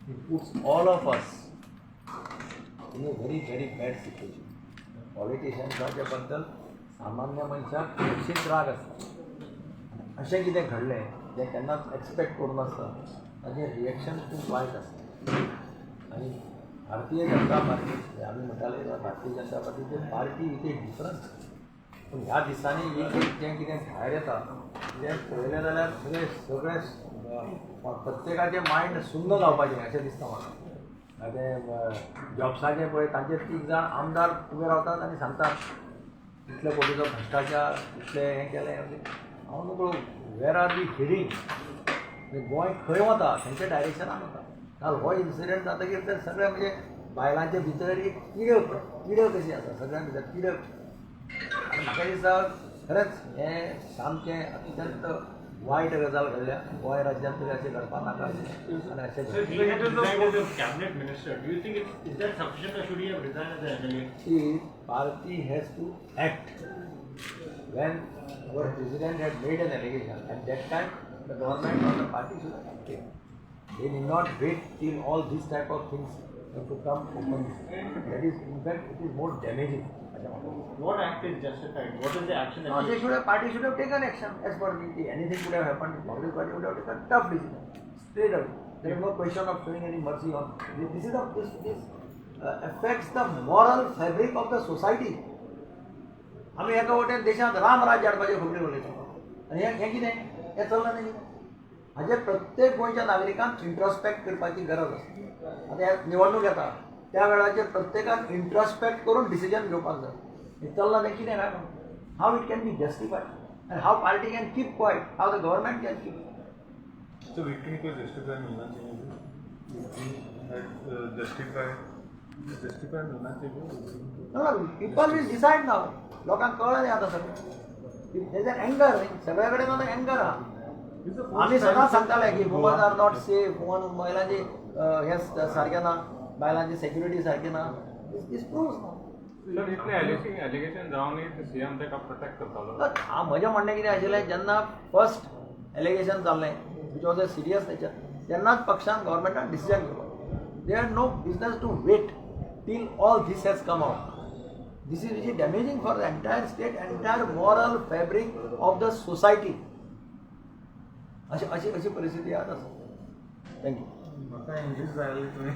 It puts all of us in a very, very bad situation. पॉलिटिशियन्साच्या बद्दल सामान्य मनशाक निश्चित राग आसता. अशें कितें घडलें जें केन्नाच एक्सपेक्ट करूं नासता ताजें रिएक्शन खूब वायट आसता. आनी भारतीय जनता पार्टी आमी म्हणटाले भारतीय जनता पार्टीची पार्टी इज ए डिफरन्स. पूण ह्या दिसांनी एक जें कितें भायर येता तें पळयलें जाल्यार सगळे प्रत्येकाचें मायंड सुन्न जावपाचें अशें दिसता म्हाका. ते जॉब्साचें पळय तांचे 3 जाण आमदार उबे रावतात आनी सांगतात इतले कोटीचो भ्रश्टाचार इतले हें केलें. हांव नकळो वेर आर दी हिडींग गोंय खंय वता खंयच्या डायरेक्शनान वता. काल हो इन्सिडंट जातकीर ते सगळे म्हणजे बायलांचे भितर एक किडक कशी आसा सगळ्यां भितर किडक. आनी म्हाका दिसता खरेंच हें सामकें अत्यंत वायट गजाल घडल्या. गोंय राज्यांत तरी अशें घडपाक नाका आनी अशें cabinet minister. Do you think is that sufficient or should he have resigned as an MLA? See, party has to act. When our president had made an allegation, at that time the government or the party should have acted. They need not wait till all these type of things have to come openly. That is, in fact, it is more damaging. What act is justified? What is the action that No, they should have, party should have taken action as per me. Anything could have happened. Congress party would have taken tough decision, straight away. There is no question of showing any mercy on. This affects the moral fabric of the society. आम्ही एका वटेन देशांत राम राज्य हाडपाचे खबरी उलयता आनी हें कितें हें चल्लां न्ही. हाजेर प्रत्येक गोंयच्या नागरिकांक इंट्रोस्पेक्ट करपाची गरज आसा. आतां हे निवडणूक येता त्या वेळाचेर प्रत्येकान इंट्रोस्पेक्ट करून डिसिजन घेवपाक जाय. हें चल्लां तें कितें काय how it can be justified आनी how party can keep quiet, how the government can keep. So victim को justify मिलना चाहिए. justify मिलना चाहिए. No, people will decide now. लोकांक कळ्ळें न्ही आतां सगळें. तेज एंगर न्ही सगळे कडेन आतां एंगर आहा. आमी सदांच सांगताले की women are not safe, women महिलांची हें सारकें ना, बायलांची सेक्युरिटी सारकी ना. दीस प्रूव्स ना. सर इतले एलिगेशन जावनय सीएम तेका प्रोटेक्ट करतालो. हांव म्हजें म्हणणें कितें आशिल्लें जेन्ना फर्स्ट एलिगेशन जाल्लें which was a serious nature तेन्नाच पक्षान गव्हर्मेंटान डिसिजन घेवप. They had no business to wait till all this has come out. This is really damaging for the entire state, entire moral fabric of the society. अशी परिस्थिती आहे आता. Thank you. म्हाका English जाय तुम्ही